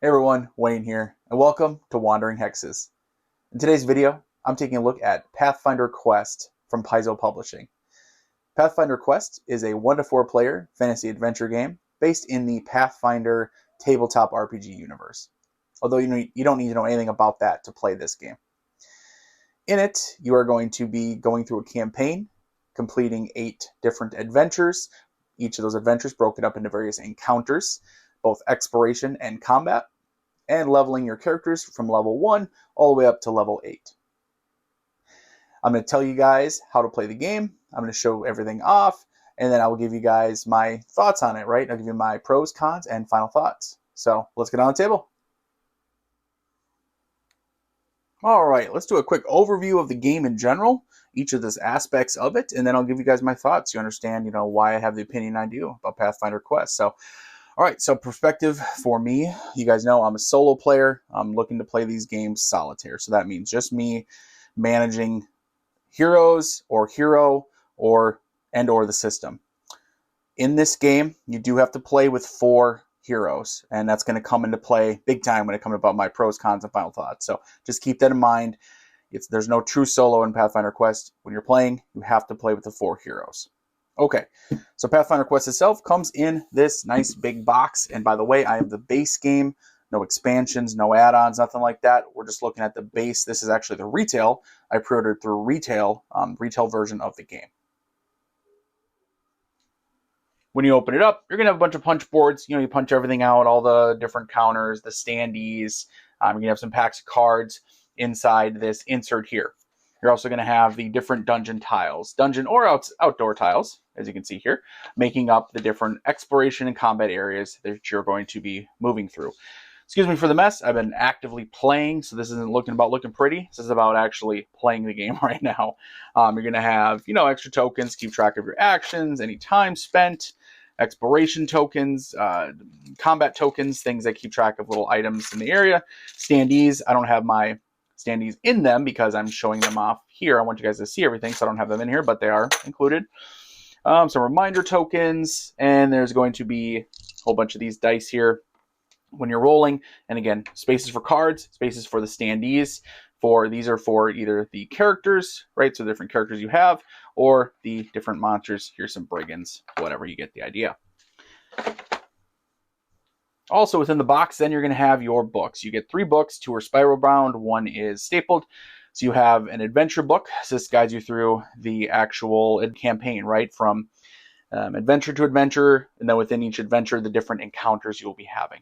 Hey everyone, Wayne here, and welcome to Wandering Hexes. In today's video, I'm taking a look at Pathfinder Quest from Paizo Publishing. Pathfinder Quest is a 1 to 4 player fantasy adventure game based in the Pathfinder tabletop RPG universe. Although you don't need to know anything about that to play this game. In it, you are going to be going through a campaign, completing 8 different adventures, each of those adventures broken up into various encounters, both exploration and combat, and leveling your characters from level 1 all the way up to level 8. I'm going to tell you guys how to play the game. I'm going to show everything off, and then I will give you guys my thoughts on it, right? I'll give you my pros, cons, and final thoughts. So let's get on the table. All right, let's do a quick overview of the game in general, each of the aspects of it, and then I'll give you guys my thoughts. You understand, why I have the opinion I do about Pathfinder Quest. So, all right, so perspective for me, you guys know I'm a solo player. I'm looking to play these games solitaire. So that means just me managing heroes or hero or the system. In this game, you do have to play with 4 heroes, and that's going to come into play big time when it comes about my pros, cons, and final thoughts. So just keep that in mind. There's no true solo in Pathfinder Quest. When you're playing, you have to play with the 4 heroes. Okay, so Pathfinder Quest itself comes in this nice big box, and by the way, I have the base game, no expansions, no add-ons, nothing like that. We're just looking at the base. This is actually the retail. I pre-ordered through retail version of the game. When you open it up, you're going to have a bunch of punch boards. You punch everything out, all the different counters, the standees. You're going to have some packs of cards inside this insert here. You're also going to have the different dungeon tiles, dungeon or outdoor tiles, as you can see here, making up the different exploration and combat areas that you're going to be moving through. Excuse me for the mess. I've been actively playing, so this isn't about looking pretty. This is about actually playing the game right now. You're going to have, extra tokens, keep track of your actions, any time spent, exploration tokens, combat tokens, things that keep track of little items in the area. Standees, I don't have my standees in them because I'm showing them off here. I want you guys to see everything, so I don't have them in here, but they are included. Some reminder tokens, and there's going to be a whole bunch of these dice here when you're rolling. And again, spaces for cards, spaces for the standees. These are for either the characters, right? So different characters you have, or the different monsters. Here's some brigands, whatever, you get the idea. Also within the box, then you're going to have your books. You get 3 books. 2 are spiral bound, 1 is stapled. So you have an adventure book. So this guides you through the actual campaign, right? From adventure to adventure, and then within each adventure, the different encounters you'll be having.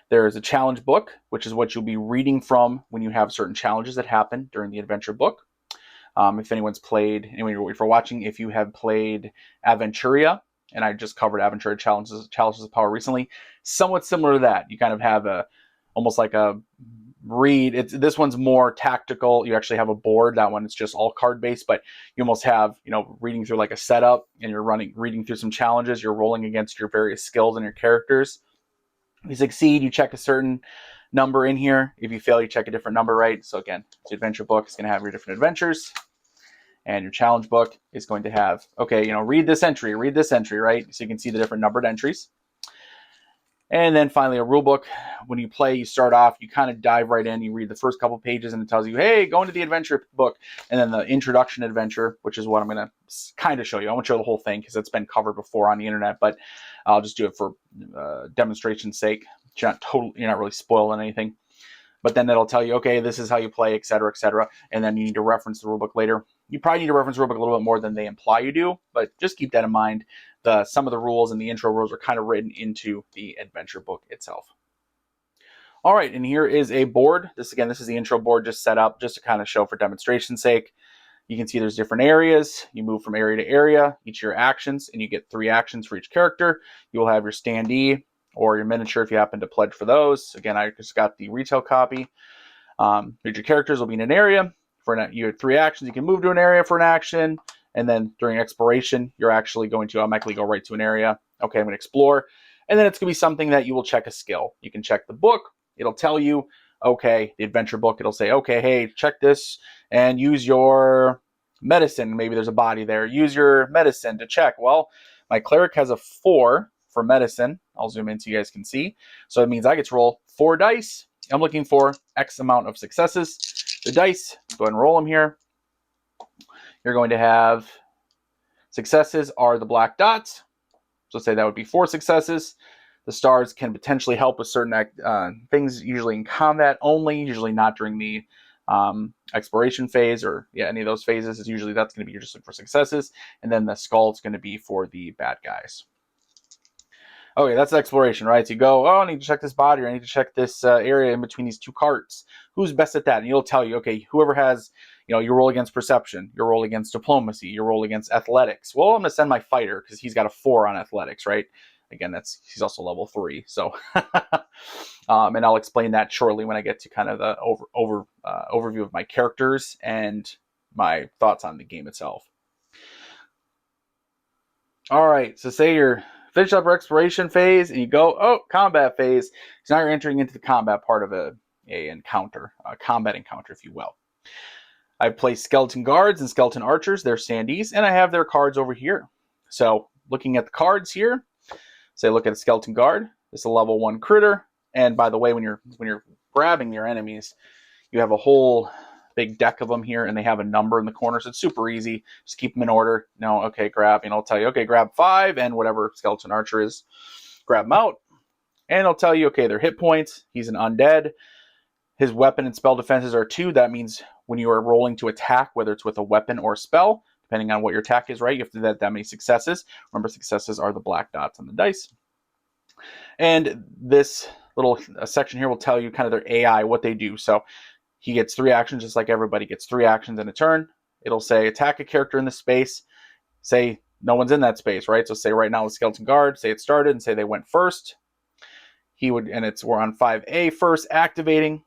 There is a challenge book, which is what you'll be reading from when you have certain challenges that happen during the adventure book. If anyone's played, if you're watching, if you have played Aventuria, and I just covered Aventuria Challenges of Power recently, somewhat similar to that. You kind of have almost like a read. This one's more tactical. You actually have a board. That one is just all card based, but you almost have, reading through like a setup, and you're reading through some challenges. You're rolling against your various skills and your characters. If you succeed, you check a certain number in here. If you fail, you check a different number, right? So again, the adventure book is going to have your different adventures. And your challenge book is going to have, read this entry, right? So you can see the different numbered entries. And then finally, a rule book. When you play, you start off, you kind of dive right in. You read the first couple pages, and it tells you, hey, go into the adventure book. And then the introduction adventure, which is what I'm going to kind of show you. I won't show the whole thing because it's been covered before on the internet, but I'll just do it for demonstration's sake. You're not really spoiling anything. But then it'll tell you, okay, this is how you play, et cetera, and then you need to reference the rulebook later. You probably need to reference the rulebook a little bit more than they imply you do, but just keep that in mind. Some of the rules and the intro rules are kind of written into the adventure book itself. All right, and here is a board. This is the intro board just set up just to kind of show for demonstration's sake. You can see there's different areas. You move from area to area, each of your actions, and you get 3 actions for each character. You will have your standee, or your miniature if you happen to pledge for those. Again, I just got the retail copy. Your characters will be in an area. You have 3 actions. You can move to an area for an action, and then during exploration, you're actually going to automatically go right to an area. Okay, I'm going to explore, and then it's going to be something that you will check a skill. You can check the book. It'll tell you, okay, the adventure book, it'll say, okay, hey, check this and use your medicine. Maybe there's a body there. Use your medicine to check. Well, my cleric has a 4 for medicine. I'll zoom in so you guys can see. So it means I get to roll 4 dice. I'm looking for X amount of successes. The dice, go ahead and roll them here. You're going to have successes are the black dots. So say that would be 4 successes. The stars can potentially help with certain things, usually in combat only, usually not during the exploration phase or any of those phases. Is usually that's going to be just for successes, and then the skull is going to be for the bad guys. Okay, that's exploration, right? So you go, oh, I need to check this body, or I need to check this area in between these 2 carts. Who's best at that? And it'll tell you, okay, whoever has, you roll against perception, you roll against diplomacy, you roll against athletics. Well, I'm going to send my fighter because he's got a 4 on athletics, right? Again, he's also level 3. So, and I'll explain that shortly when I get to kind of the overview of my characters and my thoughts on the game itself. All right, so say you're finish up your exploration phase, and you go, combat phase. So now you're entering into the combat part of a combat encounter, if you will. I've placed skeleton guards and skeleton archers, they're standees, and I have their cards over here. So looking at the cards here, say look at a skeleton guard. This is a level 1 critter, and by the way, when you're grabbing your enemies, you have a whole big deck of them here, and they have a number in the corner, so it's super easy. Just keep them in order. Okay, grab, and I'll tell you, okay, grab 5, and whatever skeleton archer is, grab them out, and I'll tell you, okay, their hit points, he's an undead. His weapon and spell defenses are 2. That means when you are rolling to attack, whether it's with a weapon or a spell, depending on what your attack is, right, you have to do that many successes. Remember, successes are the black dots on the dice. And this little section here will tell you kind of their AI, what they do. So he gets 3 actions, just like everybody gets 3 actions in a turn. It'll say attack a character in the space. Say no one's in that space, right? So say right now the skeleton guard, say it started, and say they went first. He would, and we're on 5A first, activating.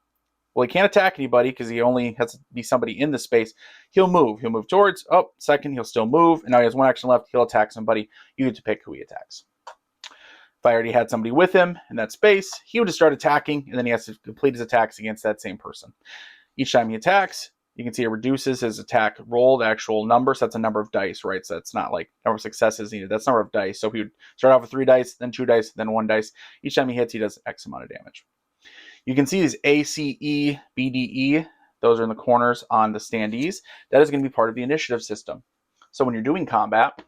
Well, he can't attack anybody because he only has to be somebody in the space. He'll move. He'll move towards. Second, he'll still move. And now he has 1 action left. He'll attack somebody. You get to pick who he attacks. If I already had somebody with him in that space, he would just start attacking, and then he has to complete his attacks against that same person. Each time he attacks, you can see it reduces his attack roll, the actual number. So that's a number of dice, right? So it's not like number of successes needed. That's number of dice. So he would start off with 3 dice, then 2 dice, then 1 dice. Each time he hits, he does X amount of damage. You can see these A, C, E, B, D, E. Those are in the corners on the standees. That is going to be part of the initiative system. So when you're doing combat,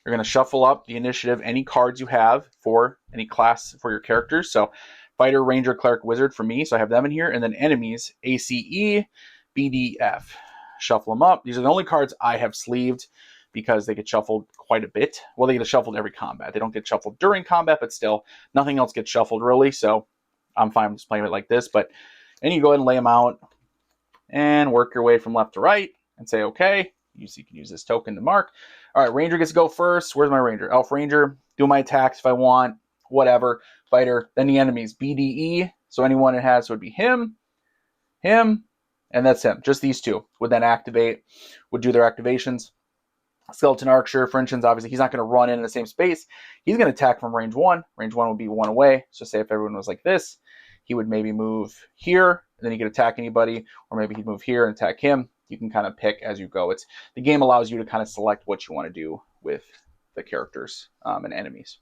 you're going to shuffle up the initiative, any cards you have for any class for your characters. So fighter, ranger, cleric, wizard for me. So I have them in here. And then enemies, A, C, E, B, D, F. Shuffle them up. These are the only cards I have sleeved because they get shuffled quite a bit. Well, they get shuffled every combat. They don't get shuffled during combat, but still, nothing else gets shuffled really. So I'm fine just playing it like this. But then you go ahead and lay them out and work your way from left to right and say, okay, you can use this token to mark. All right, ranger gets to go first. Where's my ranger? Elf ranger. Do my attacks if I want. Whatever. Fighter. Then the enemies. BDE. So anyone it has would be him, and that's him. Just these 2 would then activate, would do their activations. Skeleton archer, for instance, obviously he's not going to run in the same space. He's going to attack from range 1. Range 1 would be 1 away. So say if everyone was like this, he would maybe move here, and then he could attack anybody, or maybe he'd move here and attack him. You can kind of pick as you go. The game allows you to kind of select what you want to do with the characters and enemies.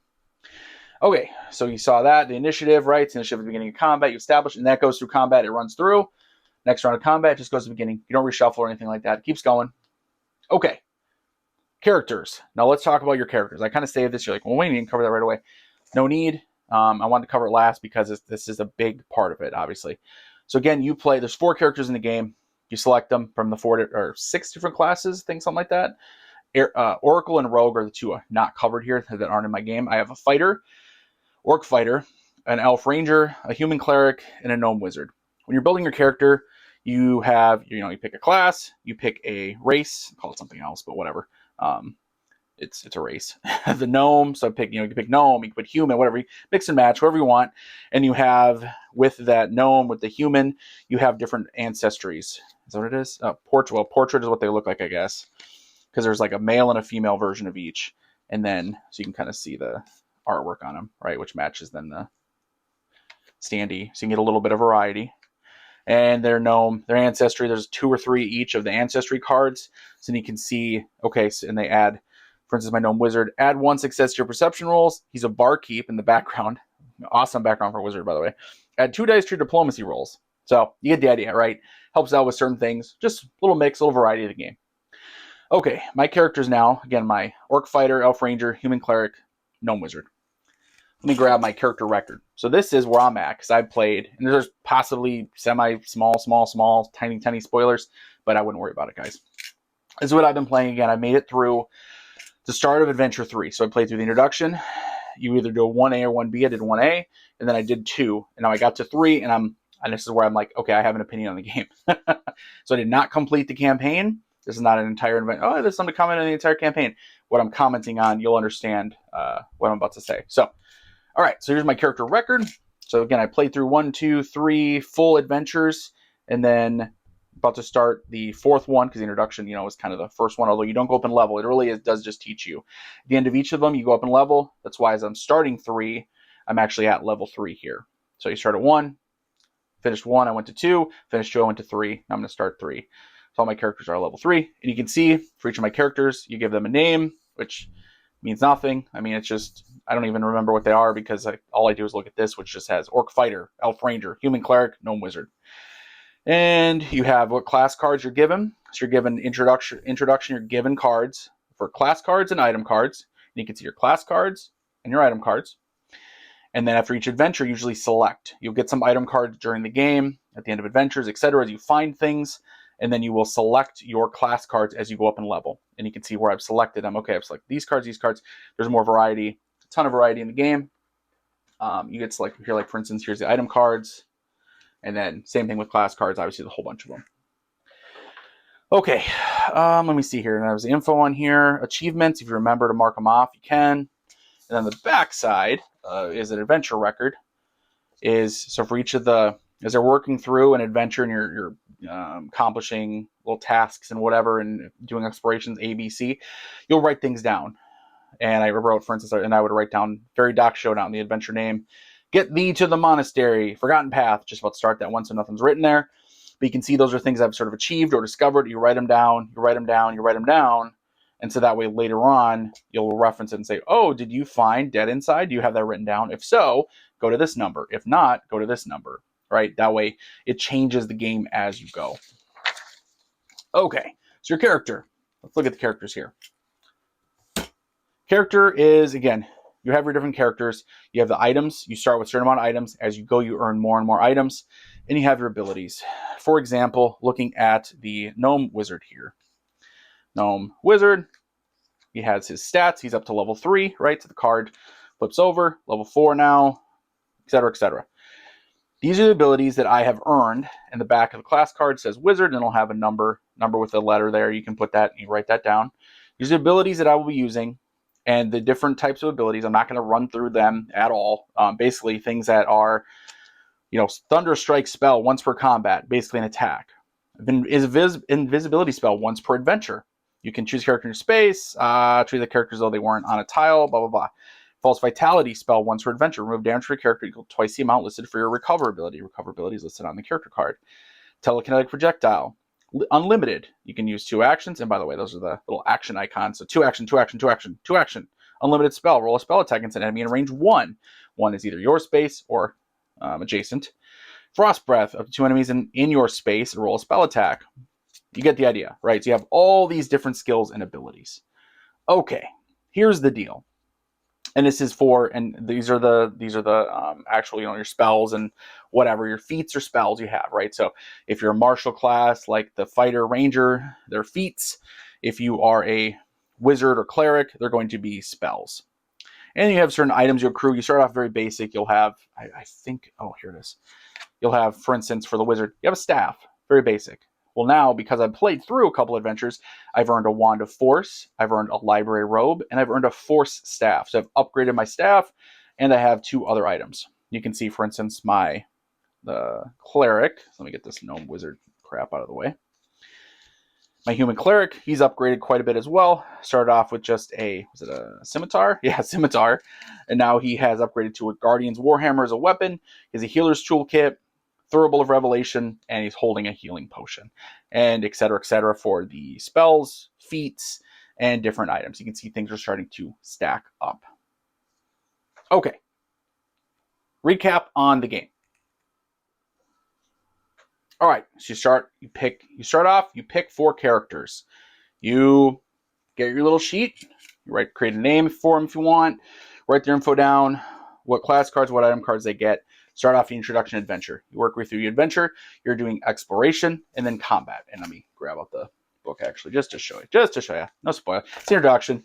Okay, so you saw that. The initiative, right? It's initiative at the beginning of combat. You establish, and that goes through combat. It runs through. Next round of combat, it just goes to the beginning. You don't reshuffle or anything like that. It keeps going. Okay. Characters. Now let's talk about your characters. I kind of saved this. You're like, well, wait, you didn't cover that right away. No need. I wanted to cover it last because this is a big part of it, obviously. So again, there's 4 characters in the game. You select them from the 4 or 6 different classes, something like that. Oracle and Rogue are the 2 not covered here that aren't in my game. I have a fighter, Orc fighter, an Elf ranger, a human cleric, and a gnome wizard. When you're building your character, you have, you pick a class, you pick a race, call it something else, but whatever. It's a race. The gnome, so you can pick gnome, you can put human, whatever, mix and match, whatever you want. And you have, with that gnome, with the human, you have different ancestries. Is that what it is? Portrait. Well, portrait is what they look like, I guess, because there's like a male and a female version of each, and then so you can kind of see the artwork on them, right, which matches then the standee, so you can get a little bit of variety. And their gnome, their ancestry, there's 2 or 3 each of the ancestry cards, so then you can see, okay, so, and they add For instance, my gnome wizard, add 1 success to your perception rolls. He's a barkeep in the background. Awesome background for a wizard, by the way. Add 2 dice to your diplomacy rolls. So you get the idea, right? Helps out with certain things. Just a little mix, a little variety of the game. Okay, my characters now. Again, my orc fighter, elf ranger, human cleric, gnome wizard. Let me grab my character record. So this is where I'm at, because I've played, and there's possibly small, tiny spoilers, but I wouldn't worry about it, guys. This is what I've been playing again. I made it through the start of Adventure 3. So I played through the introduction. You either do a 1A or 1B. I did 1A, and then I did 2, and now I got to 3, and this is where I'm like, okay, I have an opinion on the game. So I did not complete the campaign. This is not an entire event. Oh, there's something to comment on the entire campaign. What I'm commenting on, you'll understand what I'm about to say. So, all right, so here's my character record. So again, I played through 1, 2, 3 full adventures, and then about to start the 4th one, because the introduction, is kind of the first one, although you don't go up in level. It really does just teach you. At the end of each of them, you go up in level. That's why as I'm starting 3, I'm actually at level 3 here. So you start at 1, finished 1, I went to 2, finished 2, I went to 3. Now I'm going to start 3. So all my characters are level 3. And you can see for each of my characters, you give them a name, which means nothing. I mean, it's just, I don't even remember what they are, because all I do is look at this, which just has orc fighter, elf ranger, human cleric, gnome wizard. And you have what class cards you're given. So you're given introduction, you're given cards for class cards and item cards. And you can see your class cards and your item cards. And then after each adventure, usually select. You'll get some item cards during the game, at the end of adventures, etc. as you find things. And then you will select your class cards as you go up in level. And you can see where I've selected them. Okay, I've selected these cards. There's more variety, a ton of variety in the game. You get selected here, like for instance, here's the item cards. And then same thing with class cards, obviously the whole bunch of them. Okay, let me see here. And there's the info on here. Achievements, if you remember to mark them off, you can. And then the back side is an adventure record. So for each of as they're working through an adventure and you're accomplishing little tasks and whatever and doing explorations, A, B, C, you'll write things down. And I wrote, for instance, and I would write down Fairy Dock Showdown, the adventure name. Get thee to the monastery, Forgotten Path, just about to start that one, so nothing's written there. But you can see those are things I've sort of achieved or discovered. You write them down, you write them down, you write them down. And so that way later on, you'll reference it and say, oh, did you find Dead Inside? Do you have that written down? If so, go to this number. If not, go to this number, right? That way it changes the game as you go. Okay, so your character. Let's look at the characters here. Character is, again, you have your different characters. You have the items. You start with a certain amount of items. As you go, you earn more and more items. And you have your abilities. For example, looking at the gnome wizard here. Gnome wizard, he has his stats. He's up to level 3, right? So the card flips over, level 4 now, etc., etc. These are the abilities that I have earned. And the back of the class card says wizard, and it'll have a number with a letter there. You can put that, and you write that down. These are abilities that I will be using. And the different types of abilities, I'm not going to run through them at all. Basically, things that are, Thunder Strike spell once per combat, basically an attack. Invisibility spell once per adventure. You can choose character in your space, treat the characters as though they weren't on a tile, blah, blah, blah. False Vitality spell once per adventure. Remove damage for your character equal to twice the amount listed for your recover ability. Recover ability is listed on the character card. Telekinetic projectile. Unlimited. You can use 2 actions. And by the way, those are the little action icons. So 2 action, 2 action, 2 action, 2 action. Unlimited spell. Roll a spell attack against an enemy in range 1. 1 is either your space or adjacent. Frost Breath. Up to 2 enemies in your space. Roll a spell attack. You get the idea, right? So you have all these different skills and abilities. Okay, here's the deal. And this is these are the actual, your spells and whatever, your feats or spells you have, right? So if you're a martial class, like the fighter ranger, they're feats. If you are a wizard or cleric, they're going to be spells. And you have certain items you accrue. You start off very basic. You'll have, here it is. You'll have, for instance, for the wizard, you have a staff, very basic. Well, now, because I've played through a couple adventures, I've earned a Wand of Force, I've earned a Library Robe, and I've earned a Force Staff. So I've upgraded my staff, and I have 2 other items. You can see, for instance, the Cleric. Let me get this Gnome Wizard crap out of the way. My Human Cleric, he's upgraded quite a bit as well. Started off with just was it a Scimitar? Yeah, Scimitar. And now he has upgraded to a Guardian's Warhammer as a weapon. He has a Healer's Toolkit, Thurible of Revelation, and he's holding a healing potion, and etc., etc. for the spells, feats, and different items. You can see things are starting to stack up. Okay. Recap on the game. All right, so you start off, you pick 4 characters. You get your little sheet, you create a name for them if you want, write their info down, what class cards, what item cards they get. Start off the introduction adventure. You work through your adventure, you're doing exploration and then combat. And let me grab out the book actually just to show you. No spoiler. It's introduction.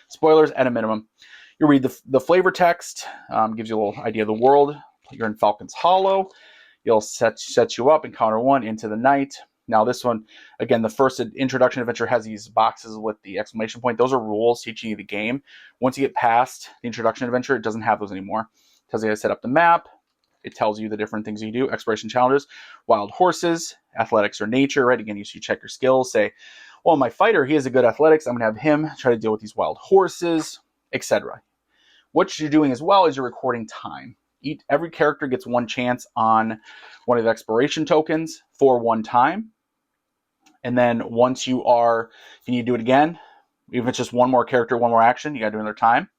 Spoilers at a minimum. You read the flavor text, gives you a little idea of the world. You're in Falcon's Hollow. You'll set you up, encounter 1 into the night. Now this one, again, the first introduction adventure has these boxes with the exclamation point. Those are rules teaching you the game. Once you get past the introduction adventure, it doesn't have those anymore. It tells you how to set up the map. It tells you the different things you do. Exploration challenges, wild horses, athletics or nature, right? Again, you check your skills, say, well, my fighter, he has a good athletics. I'm going to have him try to deal with these wild horses, etc. What you're doing as well is you're recording time. Every character gets 1 chance on one of the exploration tokens for 1 time. And then once you need to do it again, even if it's just 1 more character, 1 more action, you got to do another time.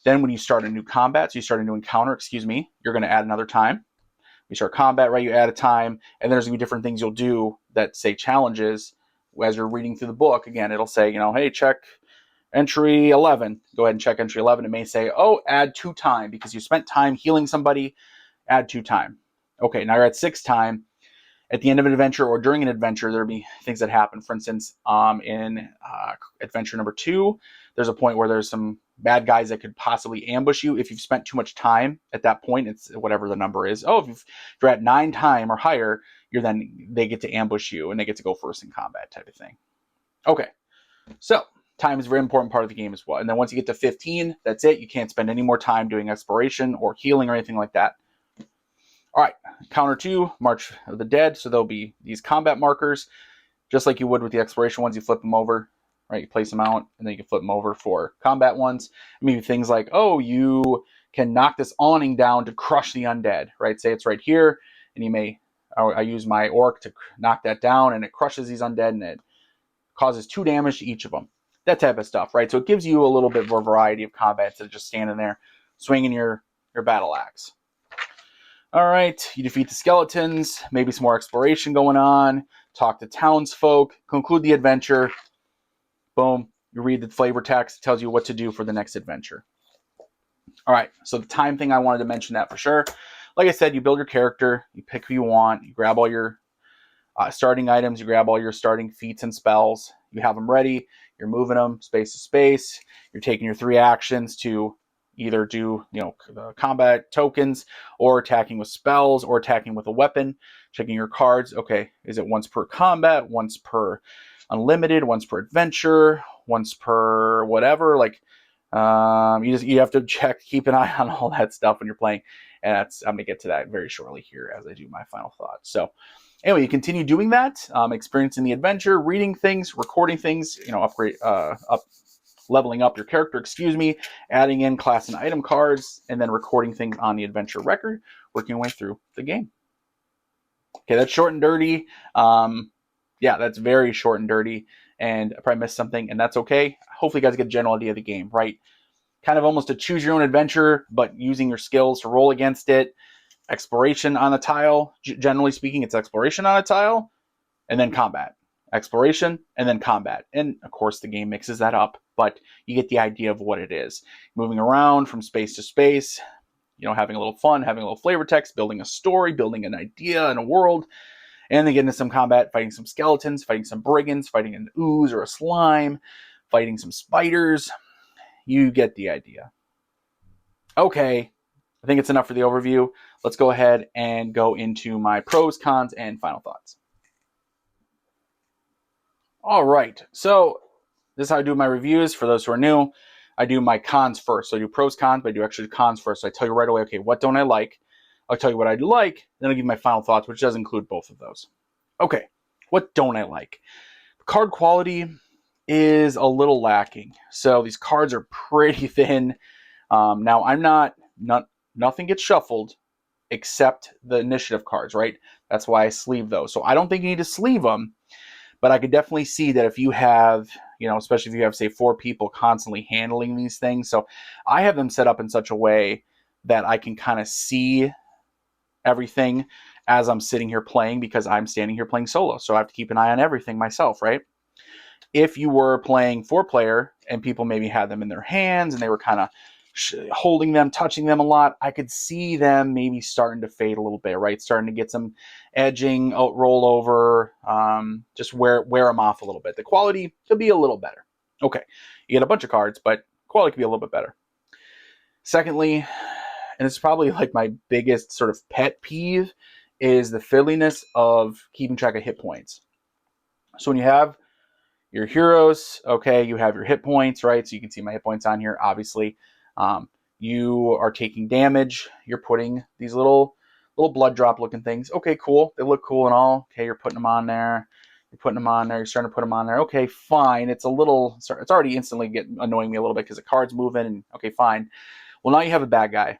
Then when you start a new combat, so you start a new encounter, you're going to add another time. You start combat, right? You add a time, and there's going to be different things you'll do that say challenges. As you're reading through the book, again, it'll say, hey, check entry 11. Go ahead and check entry 11. It may say, oh, add 2 time because you spent time healing somebody, add 2 time. Okay, now you're at 6 time. At the end of an adventure or during an adventure, there'll be things that happen. For instance, in adventure number 2, there's a point where there's some bad guys that could possibly ambush you. If you've spent too much time at that point, it's whatever the number is. Oh, if you're at 9 time or higher, they get to ambush you and they get to go first in combat type of thing. Okay, so time is a very important part of the game as well. And then once you get to 15, that's it. You can't spend any more time doing exploration or healing or anything like that. All right, counter 2, March of the Dead. So there'll be these combat markers, just like you would with the exploration ones. You flip them over, right? You place them out, and then you can flip them over for combat ones. Maybe things like, oh, you can knock this awning down to crush the undead, right? Say it's right here, and I use my orc to knock that down, and it crushes these undead, and it causes 2 damage to each of them. That type of stuff, right? So it gives you a little bit more variety of combat instead of just standing there swinging your battle axe. All right, you defeat the skeletons, maybe some more exploration going on, talk to townsfolk, conclude the adventure. Boom, you read the flavor text, it tells you what to do for the next adventure. All right, so the time thing, I wanted to mention that for sure. Like I said, you build your character, you pick who you want, you grab all your starting items, you grab all your starting feats and spells, you have them ready, you're moving them space to space, you're taking your 3 actions to either do combat tokens or attacking with spells or attacking with a weapon, checking your cards. Okay, is it once per combat, once per unlimited, once per adventure, once per whatever? You have to keep an eye on all that stuff when you're playing. And I'm going to get to that very shortly here as I do my final thoughts. So anyway, you continue doing that, experiencing the adventure, reading things, recording things, leveling up your character, adding in class and item cards, and then recording things on the adventure record, working your way through the game. Okay, that's short and dirty. That's very short and dirty, and I probably missed something, and that's okay. Hopefully you guys get a general idea of the game, right? Kind of almost a choose your own adventure, but using your skills to roll against it. Exploration on a tile, generally speaking, it's exploration on a tile, and then combat. Exploration, and then combat. And of course, the game mixes that up, but you get the idea of what it is. Moving around from space to space, having a little fun, having a little flavor text, building a story, building an idea and a world, and then get into some combat, fighting some skeletons, fighting some brigands, fighting an ooze or a slime, fighting some spiders. You get the idea. Okay, I think it's enough for the overview. Let's go ahead and go into my pros, cons, and final thoughts. All right, so this is how I do my reviews. For those who are new, I do my cons first. So I do pros, cons, but I do actually cons first. So I tell you right away, okay, what don't I like? I'll tell you what I like, then I'll give you my final thoughts, which does include both of those. Okay, what don't I like? The card quality is a little lacking. So these cards are pretty thin. Now, nothing gets shuffled except the initiative cards, right? That's why I sleeve those. So I don't think you need to sleeve them. But I could definitely see that if you have, you know, especially if you have, say, 4 people constantly handling these things. So I have them set up in such a way that I can kind of see everything as I'm sitting here playing, because I'm standing here playing solo. So I have to keep an eye on everything myself, right? If you were playing 4-player and people maybe had them in their hands and they were kind of holding them, touching them a lot, I could see them maybe starting to fade a little bit, right? Starting to get some edging, roll over, just wear them off a little bit. The quality could be a little better. Okay, you get a bunch of cards, but quality could be a little bit better. Secondly, and it's probably like my biggest sort of pet peeve, is the fiddliness of keeping track of hit points. So when you have your heroes, okay, you have your hit points, right? So you can see my hit points on here, obviously. You are taking damage. You're putting these little blood drop looking things. Okay, cool. They look cool and all. Okay, you're putting them on there. You're putting them on there. You're starting to put them on there. Okay, fine. It's already instantly annoying me a little bit because the card's moving. And okay, fine. Well, now you have a bad guy.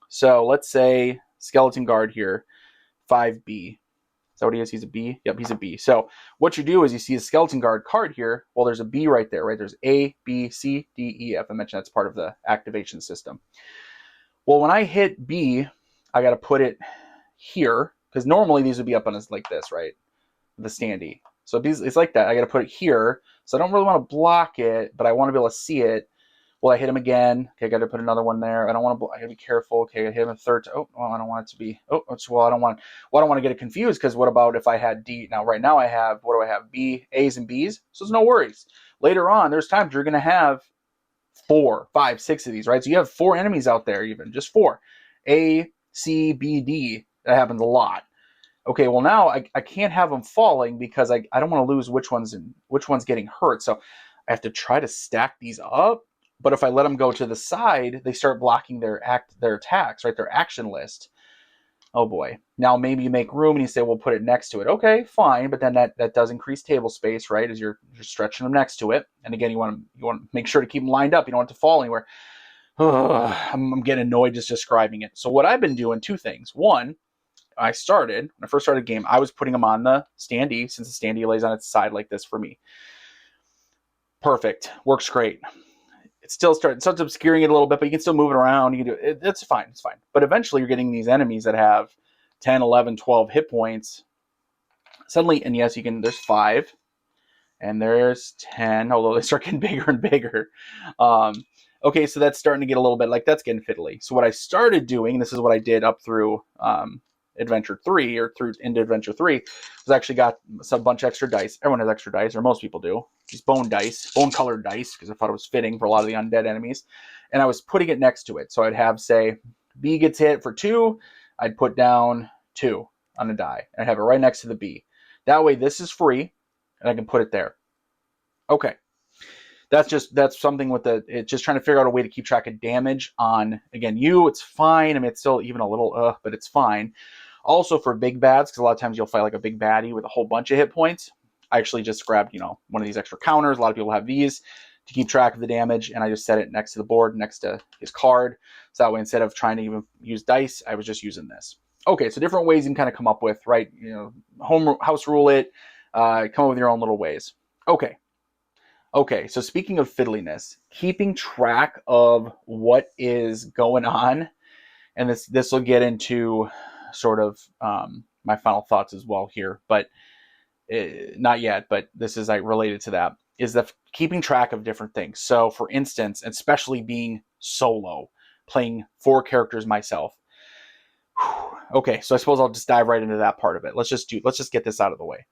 So let's say Skeleton Guard here, 5B. Is that what he is? He's a B? Yep, he's a B. So what you do is you see a Skeleton Guard card here. Well, there's a B right there, right? There's A, B, C, D, E, F. I mentioned that's part of the activation system. Well, when I hit B, I got to put it here, because normally these would be up on us like this, right? The standee. So it's like that. I got to put it here. So I don't really want to block it, but I want to be able to see it. Well, I hit him again. Okay, I got to put another one there. I don't want to. I got to be careful. Okay, I hit him a third. Oh, well, I don't want it to be. Oh, well, I don't want. Well, I don't want to get it confused, because what about if I had D? Now, right now I have. What do I have? B, A's, and B's. So there's no worries. Later on, there's times you're going to have 4, 5, 6 of these, right? So you have 4 enemies out there, even just 4. A, C, B, D. That happens a lot. Okay, well now I can't have them falling, because I don't want to lose which one's getting hurt. So I have to try to stack these up. But if I let them go to the side, they start blocking their attacks, right? Their action list. Oh boy. Now maybe you make room and you say, well, put it next to it. Okay, fine. But then that does increase table space, right? As you're stretching them next to it. And again, you want to make sure to keep them lined up. You don't want it to fall anywhere. I'm getting annoyed just describing it. So what I've been doing, 2 things. One, when I first started a game, I was putting them on the standee, since the standee lays on its side like this for me. Perfect. Works great. It still starts obscuring it a little bit, but you can still move it around. You can do it. It's fine. It's fine. But eventually you're getting these enemies that have 10, 11, 12 hit points. Suddenly, and yes, there's 5, and there's 10, although they start getting bigger and bigger. Okay, so that's starting to get a little bit like that's getting fiddly. So what I started doing, this is what I did up through Adventure 3 or through into Adventure 3, was actually got a bunch of extra dice. Everyone has extra dice, or most people do. These bone colored dice, because I thought it was fitting for a lot of the undead enemies. And I was putting it next to it. So I'd have, say, B gets hit for 2, I'd put down 2 on a die. And I'd have it right next to the B. That way this is free, and I can put it there. Okay. That's something with it's just trying to figure out a way to keep track of damage on, again, it's fine. I mean, it's still even a little, but it's fine. Also for big bads, because a lot of times you'll fight like a big baddie with a whole bunch of hit points. I actually just grabbed, one of these extra counters. A lot of people have these to keep track of the damage, and I just set it next to the board, next to his card. So that way, instead of trying to even use dice, I was just using this. Okay, so different ways you can kind of come up with, right? House rule it, come up with your own little ways. Okay, so speaking of fiddliness, keeping track of what is going on, and this will get into sort of my final thoughts as well here, but not yet, but this is related to that, is the keeping track of different things. So for instance, especially being solo, playing 4 characters myself. Okay, so I suppose I'll just dive right into that part of it. Let's just get this out of the way.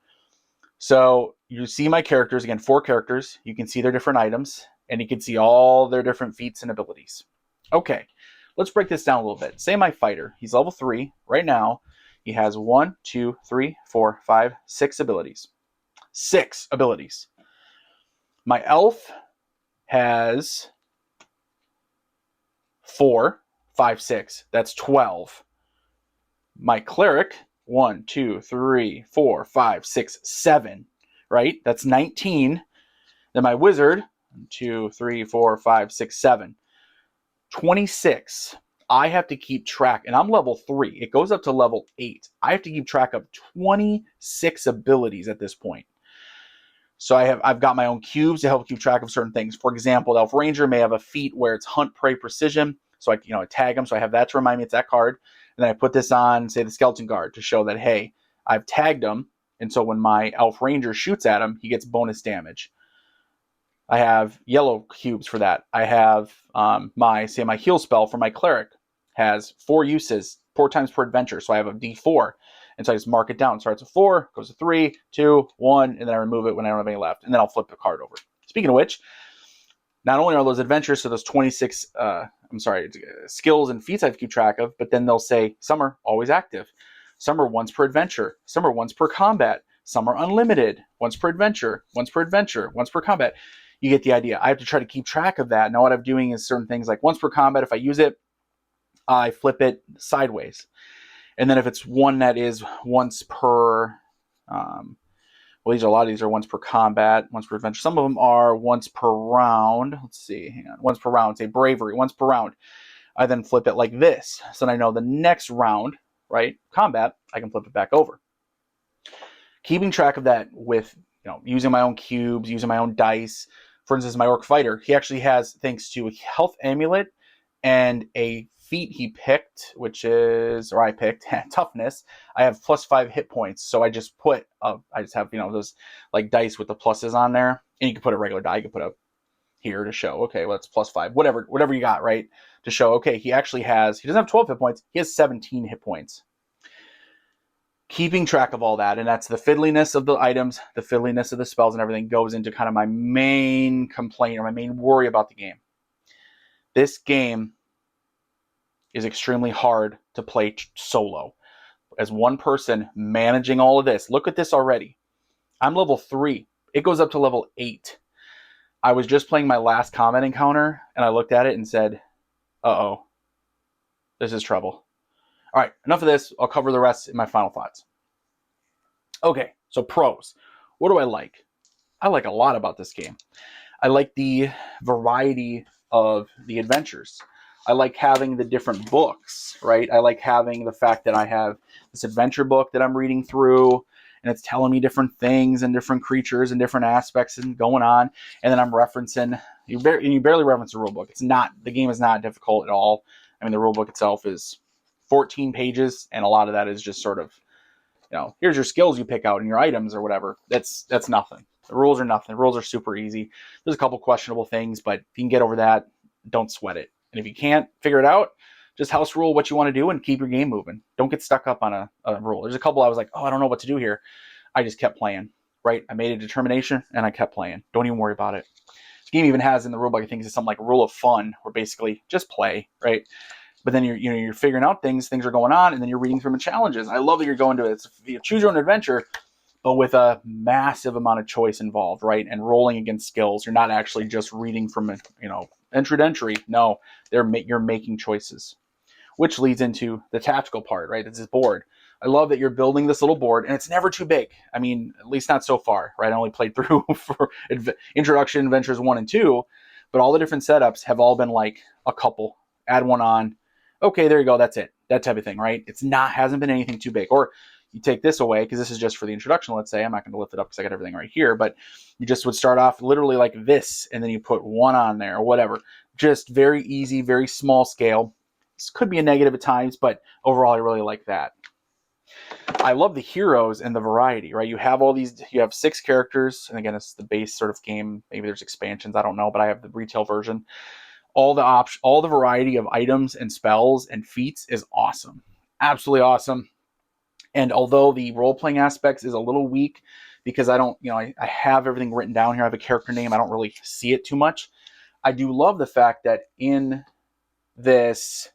So you see my characters, again, 4 characters. You can see their different items, and you can see all their different feats and abilities. Okay, let's break this down a little bit. Say my fighter, he's level 3 right now. He has 1, 2, 3, 4, 5, 6 abilities. 6 abilities. My elf has 4, 5, 6. That's 12. My cleric, 1, 2, 3, 4, 5, 6, 7, right? That's 19. Then my wizard, 1, 2, 3, 4, 5, 6, 7. 26. I have to keep track, and I'm level 3. It goes up to level 8. I have to keep track of 26 abilities at this point. So I've got my own cubes to help keep track of certain things. For example, the Elf Ranger may have a feat where it's Hunt, Prey, Precision. So I tag them. So I have that to remind me it's that card. And then I put this on, say, the Skeleton Guard to show that, hey, I've tagged him. And so when my Elf Ranger shoots at him, he gets bonus damage. I have yellow cubes for that. I have my heal spell for my Cleric has 4 uses, 4 times per adventure. So I have a D4. And so I just mark it down. It starts at 4, goes to 3, 2, 1, and then I remove it when I don't have any left. And then I'll flip the card over. Speaking of which, not only are those adventures, so those 26, skills and feats I have to keep track of, but then they'll say some are always active. Some are once per adventure. Some are once per combat. Some are unlimited. Once per adventure, once per adventure, once per combat. You get the idea. I have to try to keep track of that. Now what I'm doing is certain things like once per combat, if I use it, I flip it sideways. And then if it's one that is once per, a lot of these are once per combat, once per adventure. Some of them are once per round. Let's see, hang on. Once per round, say bravery, once per round. I then flip it like this. So then I know the next round, right, combat, I can flip it back over. Keeping track of that with, using my own cubes, using my own dice. For instance, my Orc Fighter, he actually has, thanks to a health amulet and a feat he picked, I picked toughness. I have +5 hit points, so I just put I just have those like dice with the pluses on there, and you can put a regular die. You can put up here to show, okay, well, it's +5, whatever you got, right, to show, okay, he doesn't have 12 hit points, he has 17 hit points. Keeping track of all that, and that's the fiddliness of the items, the fiddliness of the spells, and everything goes into kind of my main complaint or my main worry about the game. This game is extremely hard to play solo. As one person managing all of this, look at this already. I'm level 3. It goes up to level 8. I was just playing my last combat encounter, and I looked at it and said, uh-oh, this is trouble. All right, enough of this. I'll cover the rest in my final thoughts. Okay, so pros. What do I like? I like a lot about this game. I like the variety of the adventures. I like having the different books, right? I like having the fact that I have this adventure book that I'm reading through, and it's telling me different things and different creatures and different aspects and going on. And then I'm referencing, you barely reference the rule book. The game is not difficult at all. I mean, the rule book itself is 14 pages, and a lot of that is just sort of, here's your skills you pick out and your items or whatever. That's nothing. The rules are nothing. The rules are super easy. There's a couple questionable things, but if you can get over that, don't sweat it. And if you can't figure it out, just house rule what you want to do and keep your game moving. Don't get stuck up on a rule. There's a couple I was like, I don't know what to do here. I just kept playing, right? I made a determination and I kept playing. Don't even worry about it. The game even has in the rulebook, I think it's something like rule of fun, where basically just play, right? But then you're figuring out things are going on, and then you're reading through the challenges. I love that you're going to it. It's choose your own adventure, but with a massive amount of choice involved, right? And rolling against skills. You're not actually just reading from entry to entry. No, you're making choices, which leads into the tactical part, right? It's this board. I love that you're building this little board, and it's never too big. I mean, at least not so far, right? I only played through for Introduction Adventures 1 and 2, but all the different setups have all been like a couple. Add one on. Okay, there you go. That's it. That type of thing, right? Hasn't been anything too big. Or you take this away, because this is just for the introduction, let's say. I'm not going to lift it up because I got everything right here, but you just would start off literally like this, and then you put one on there or whatever. Just very easy, very small scale. This could be a negative at times, but overall I really like that. I love the heroes and the variety, right? You have 6 characters, and again, it's the base sort of game. Maybe there's expansions, I don't know, but I have the retail version. All the variety of items and spells and feats is awesome. Absolutely awesome. And although the role-playing aspects is a little weak, because I don't, I have everything written down here. I have a character name. I don't really see it too much. I do love the fact that in this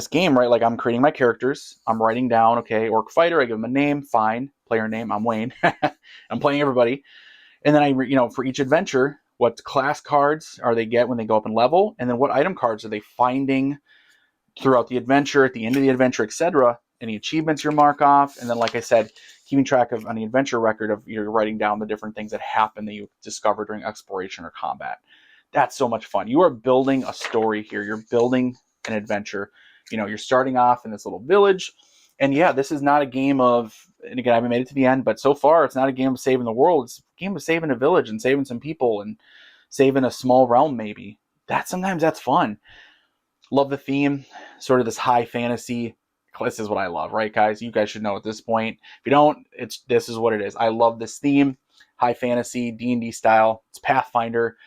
game, right, like I'm creating my characters. I'm writing down, okay, Orc Fighter. I give him a name. Fine. Player name. I'm Wayne. I'm playing everybody. And then for each adventure, what class cards are they get when they go up in level, and then what item cards are they finding throughout the adventure, at the end of the adventure, etc. Any achievements you mark off, and then, like I said, keeping track of on the adventure record of you're writing down the different things that happen that you discover during exploration or combat. That's so much fun. You are building a story here. You're building an adventure. You're starting off in this little village. And yeah, this is not a game of, and again, I haven't made it to the end, but so far it's not a game of saving the world. It's a game of saving a village and saving some people and saving a small realm maybe. Sometimes that's fun. Love the theme, sort of this high fantasy. This is what I love, right, guys? You guys should know at this point. If you don't, this is what it is. I love this theme, high fantasy, D&D style. It's Pathfinder.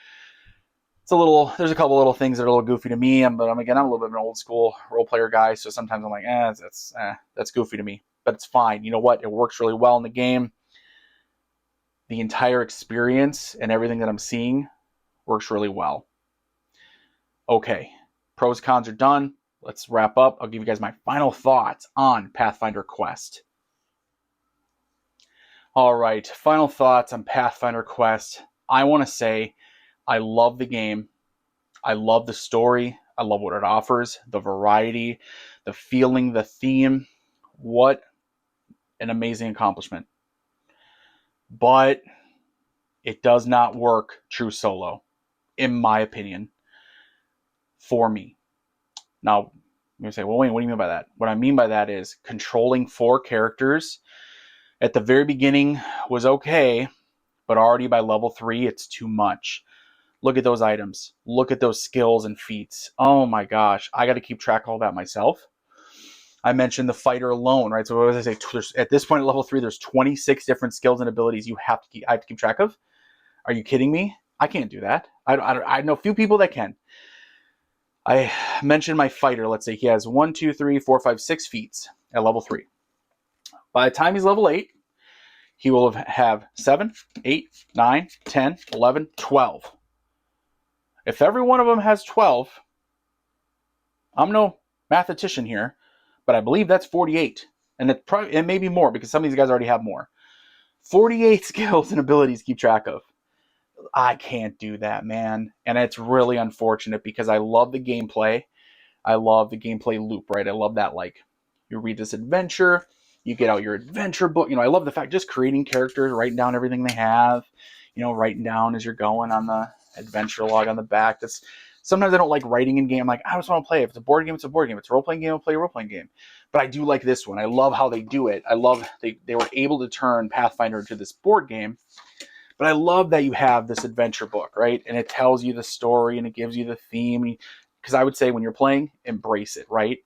There's a couple little things that are a little goofy to me, but I'm a little bit of an old school role player guy, so sometimes I'm like, that's goofy to me. But it's fine. You know what? It works really well in the game. The entire experience and everything that I'm seeing works really well. Okay, pros, cons are done. Let's wrap up. I'll give you guys my final thoughts on Pathfinder Quest. All right, final thoughts on Pathfinder Quest. I want to say I love the game. I love the story. I love what it offers, the variety, the feeling, the theme. What an amazing accomplishment. But it does not work true solo, in my opinion, for me. Now, you say, well, Wayne, what do you mean by that? What I mean by that is controlling 4 characters at the very beginning was okay, but already by level 3, it's too much. Look at those items. Look at those skills and feats. Oh my gosh, I got to keep track of all that myself. I mentioned the fighter alone, right? So what was I say? At this point at level 3, there's 26 different skills and abilities I have to keep track of. Are you kidding me? I can't do that. I know a few people that can. I mentioned my fighter. Let's say he has 1, 2, 3, 4, 5, 6 feats at level 3. By the time he's level 8, he will have 7, 8, 9, 10, 11, 12. If every one of them has 12, I'm no mathematician here, but I believe that's 48. And it may be more because some of these guys already have more. 48 skills and abilities to keep track of. I can't do that, man. And it's really unfortunate because I love the gameplay. I love the gameplay loop, right? I love that, like, you read this adventure, you get out your adventure book. I love the fact just creating characters, writing down everything they have, writing down as you're going on the adventure log on the back. Sometimes I don't like writing in game. I'm like, I just want to play. If it's a board game, it's a board game. If it's a role-playing game, I'll play a role-playing game. But I do like this one. I love how they do it. I love they were able to turn Pathfinder into this board game. But I love that you have this adventure book, right? And it tells you the story and it gives you the theme. Because I would say when you're playing, embrace it, right?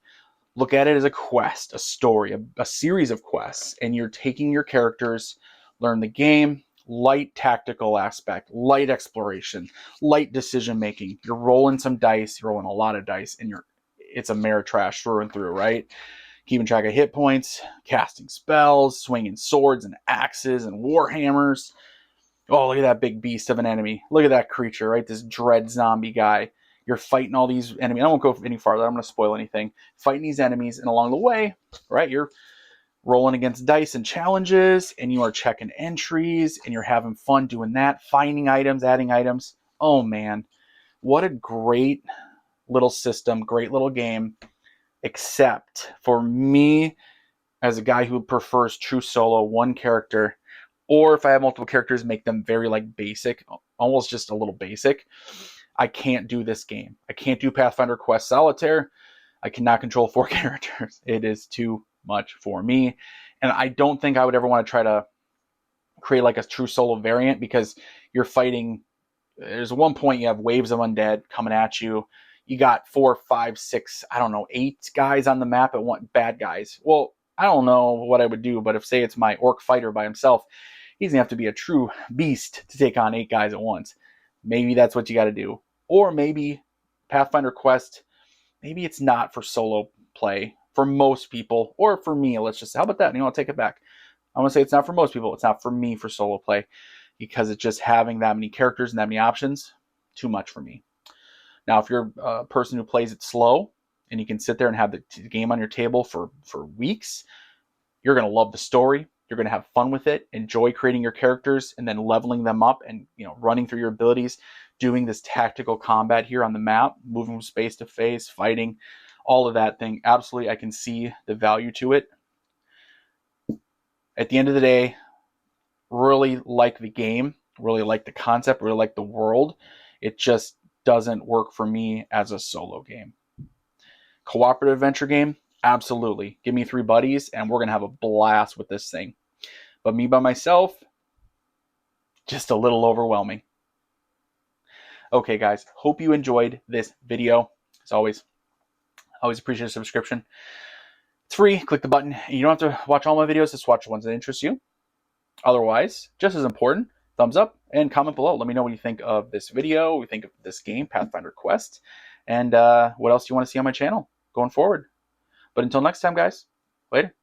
Look at it as a quest, a story, a series of quests. And you're taking your characters, learn the game, light tactical aspect, light exploration, light decision making. You're rolling some dice, you're rolling a lot of dice, and it's a mare trash through and through, right? Keeping track of hit points, casting spells, swinging swords and axes and warhammers. Oh, look at that big beast of an enemy. Look at that creature, right? This dread zombie guy. You're fighting all these enemies. I won't go any farther. I'm going to spoil anything. Fighting these enemies, and along the way, right, you're rolling against dice and challenges, and you are checking entries, and you're having fun doing that, finding items, adding items. Oh, man. What a great little system, great little game, except for me as a guy who prefers true solo, one character, or if I have multiple characters, make them very basic, almost just a little basic. I can't do this game. I can't do Pathfinder Quest Solitaire. I cannot control 4 characters. It is too much for me. And I don't think I would ever want to try to create a true solo variant because you're fighting. There's one point you have waves of undead coming at you. You got 4, 5, 6, 8 guys on the map at one, bad guys. Well, I don't know what I would do, but if say it's my orc fighter by himself, he's going to have to be a true beast to take on 8 guys at once. Maybe that's what you got to do. Or maybe Pathfinder Quest, maybe it's not for solo play for most people, or for me. Let's just, how about that? I'll take it back. I want to say it's not for most people. It's not for me for solo play because it's just having that many characters and that many options, too much for me. Now, if you're a person who plays it slow and you can sit there and have the game on your table for weeks, you're going to love the story. You're going to have fun with it, enjoy creating your characters and then leveling them up and running through your abilities, doing this tactical combat here on the map, moving from space to face, fighting, all of that thing. Absolutely, I can see the value to it. At the end of the day, really like the game, really like the concept, really like the world. It just doesn't work for me as a solo game. Cooperative adventure game, Absolutely. Give me 3 buddies and we're going to have a blast with this thing. But me by myself, just a little overwhelming. Okay, guys, hope you enjoyed this video. As always appreciate a subscription. It's free. Click the button. You don't have to watch all my videos. Just watch the ones that interest you. Otherwise, just as important, thumbs up and comment below. Let me know what you think of this video, what you think of this game, Pathfinder Quest, and what else you want to see on my channel going forward. But until next time, guys, later.